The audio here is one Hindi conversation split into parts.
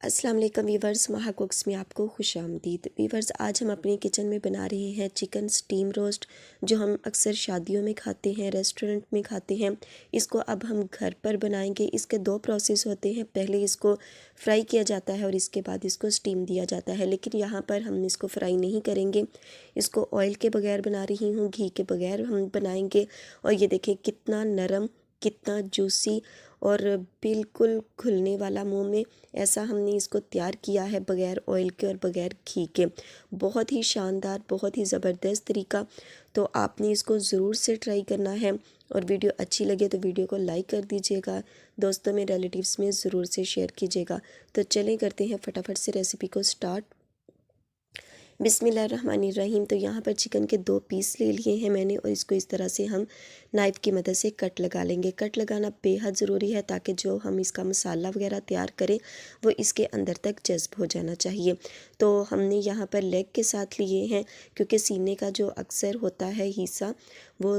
अस्सलाम वालेकुम वीवर्स, महा कुक्स में आपको खुश आमदीद। वीवर्स, आज हम अपने किचन में बना रहे हैं चिकन स्टीम रोस्ट, जो हम अक्सर शादियों में खाते हैं, रेस्टोरेंट में खाते हैं। इसको अब हम घर पर बनाएंगे। इसके दो प्रोसेस होते हैं, पहले इसको फ्राई किया जाता है और इसके बाद इसको स्टीम दिया जाता है, लेकिन यहाँ पर हम इसको फ्राई नहीं करेंगे। इसको ऑयल के बगैर बना रही हूँ, घी के बगैर हम बनाएंगे। और ये देखें कितना नरम, कितना जूसी और बिल्कुल घुलने वाला मुंह में, ऐसा हमने इसको तैयार किया है बग़ैर ऑयल के और बग़ैर घी के। बहुत ही शानदार, बहुत ही ज़बरदस्त तरीका। तो आपने इसको ज़रूर से ट्राई करना है, और वीडियो अच्छी लगे तो वीडियो को लाइक कर दीजिएगा, दोस्तों में, रिलेटिव्स में ज़रूर से शेयर कीजिएगा। तो चलें करते हैं फटाफट से रेसिपी को स्टार्ट। बिस्मिल्लाहिर्रहमानिर्रहीम। तो यहाँ पर चिकन के 2 पीस ले लिए हैं मैंने, और इसको इस तरह से हम नाइफ़ की मदद से कट लगा लेंगे। कट लगाना बेहद ज़रूरी है, ताकि जो हम इसका मसाला वगैरह तैयार करें वो इसके अंदर तक जज्ब हो जाना चाहिए। तो हमने यहाँ पर लेग के साथ लिए हैं, क्योंकि सीने का जो अक्सर होता है हिस्सा वो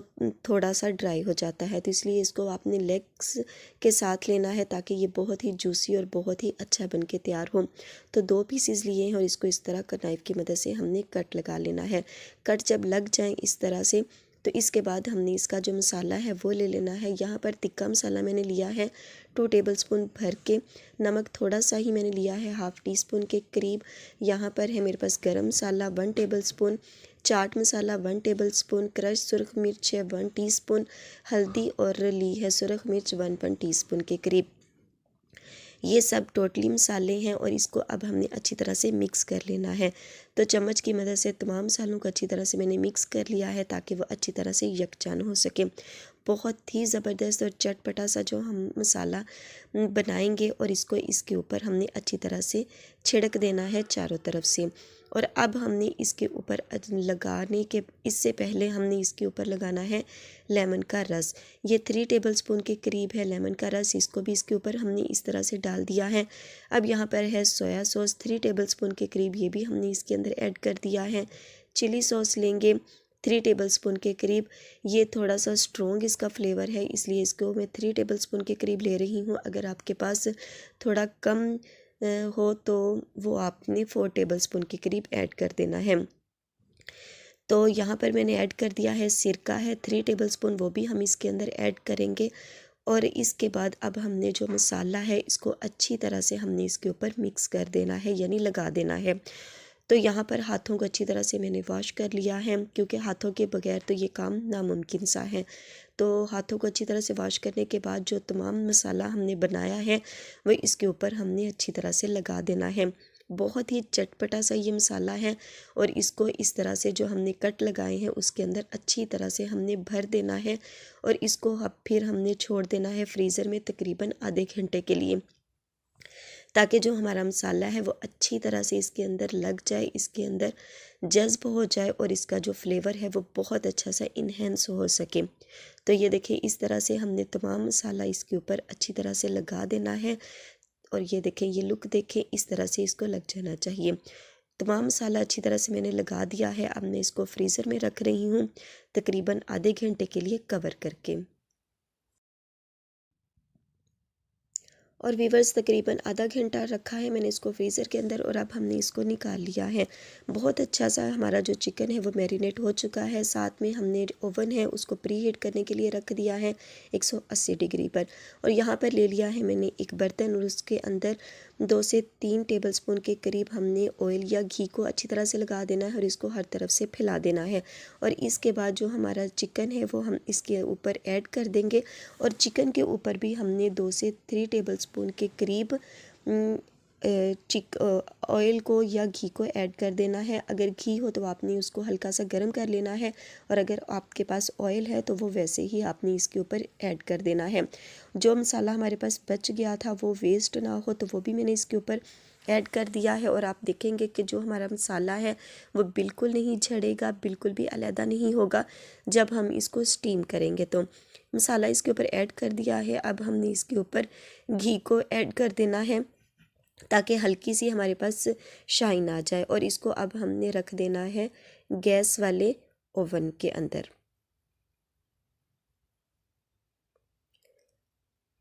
थोड़ा सा ड्राई हो जाता है, तो इसलिए इसको आपने लेग्स के साथ लेना है, ताकि ये बहुत ही जूसी और बहुत ही अच्छा बन के तैयार हो। तो 2 पीसेस लिए हैं और इसको इस तरह का नाइफ़ की मदद से हमने कट लगा लेना है। कट जब लग जाए इस तरह से, तो इसके बाद हमने इसका जो मसाला है वो ले लेना है। यहाँ पर तिक्का मसाला मैंने लिया है 2 टेबलस्पून भर के। नमक थोड़ा सा ही मैंने लिया है, हाफ़ टी स्पून के करीब। यहाँ पर है मेरे पास गरम मसाला 1 tablespoon, chaat masala 1 tablespoon, crush सुरख मिर्च है 1 टीस्पून, हल्दी और ली है सुरख मिर्च 1 टीस्पून के करीब। ये सब टोटली मसाले हैं, और इसको अब हमने अच्छी तरह से मिक्स कर लेना है। तो चम्मच की मदद से तमाम मसालों को अच्छी तरह से मैंने मिक्स कर लिया है, ताकि वो अच्छी तरह से यकजान हो सके। बहुत ही ज़बरदस्त और चटपटा सा जो हम मसाला बनाएंगे, और इसको इसके ऊपर हमने अच्छी तरह से छिड़क देना है चारों तरफ से। और अब हमने इसके ऊपर लगाने के इससे पहले हमने इसके ऊपर लगाना है लेमन का रस। ये 3 टेबलस्पून के करीब है लेमन का रस, इसको भी इसके ऊपर हमने इस तरह से डाल दिया है। अब यहाँ पर है सोया सॉस 3 टेबलस्पून के करीब, ये भी हमने इसके अंदर ऐड कर दिया है। चिली सॉस लेंगे 3 टेबलस्पून के करीब। ये थोड़ा सा स्ट्रॉन्ग इसका फ्लेवर है, इसलिए इसको मैं 3 टेबलस्पून के करीब ले रही हूँ। अगर आपके पास थोड़ा कम हो तो वो आपने 4 टेबलस्पून के करीब ऐड कर देना है। तो यहाँ पर मैंने ऐड कर दिया है सिरका है 3 टेबलस्पून, वो भी हम इसके अंदर ऐड करेंगे। और इसके बाद अब हमने जो मसाला है इसको अच्छी तरह से हमने इसके ऊपर मिक्स कर देना है, यानी लगा देना है। तो यहाँ पर हाथों को अच्छी तरह से मैंने वॉश कर लिया है, क्योंकि हाथों के बगैर तो ये काम नामुमकिन सा है। तो हाथों को अच्छी तरह से वॉश करने के बाद जो तमाम मसाला हमने बनाया है वो इसके ऊपर हमने अच्छी तरह से लगा देना है। बहुत ही चटपटा सा ये मसाला है, और इसको इस तरह से जो हमने कट लगाए हैं उसके अंदर अच्छी तरह से हमने भर देना है, और इसको अब फिर हमने छोड़ देना है फ्रीज़र में तकरीबन आधे घंटे के लिए, ताकि जो हमारा मसाला है वो अच्छी तरह से इसके अंदर लग जाए, इसके अंदर जज्ब हो जाए, और इसका जो फ्लेवर है वो बहुत अच्छा सा इन्हेंस हो सके। तो ये देखिए इस तरह से हमने तमाम मसाला इसके ऊपर अच्छी तरह से लगा देना है, और ये देखें, ये लुक देखें, इस तरह से इसको लग जाना चाहिए। तमाम मसाला अच्छी तरह से मैंने लगा दिया है। अब मैं इसको फ्रीज़र में रख रही हूँ तकरीबन आधे घंटे के लिए कवर करके। और वीवर्स, तकरीबन आधा घंटा रखा है मैंने इसको फ्रीज़र के अंदर, और अब हमने इसको निकाल लिया है। बहुत अच्छा सा हमारा जो चिकन है वो मैरिनेट हो चुका है। साथ में हमने ओवन है उसको प्री हीट करने के लिए रख दिया है 180 डिग्री पर। और यहाँ पर ले लिया है मैंने एक बर्तन, और उसके अंदर 2 से 3 टेबलस्पून के करीब हमने ऑयल या घी को अच्छी तरह से लगा देना है, और इसको हर तरफ से फैला देना है। और इसके बाद जो हमारा चिकन है वो हम इसके ऊपर ऐड कर देंगे, और चिकन के ऊपर भी हमने 2 से 3 टेबलस्पून के करीब ऑयल को या घी को ऐड कर देना है। अगर घी हो तो आपने उसको हल्का सा गर्म कर लेना है, और अगर आपके पास ऑयल है तो वो वैसे ही आपने इसके ऊपर ऐड कर देना है। जो मसाला हमारे पास बच गया था वो वेस्ट ना हो, तो वो भी मैंने इसके ऊपर ऐड कर दिया है। और आप देखेंगे कि जो हमारा मसाला है वो बिल्कुल नहीं झड़ेगा, बिल्कुल भी अलहदा नहीं होगा जब हम इसको स्टीम करेंगे। तो मसाला इसके ऊपर ऐड कर दिया है। अब हमने इसके ऊपर घी को ऐड कर देना है, ताकि हल्की सी हमारे पास शाइन आ जाए। और इसको अब हमने रख देना है गैस वाले ओवन के अंदर।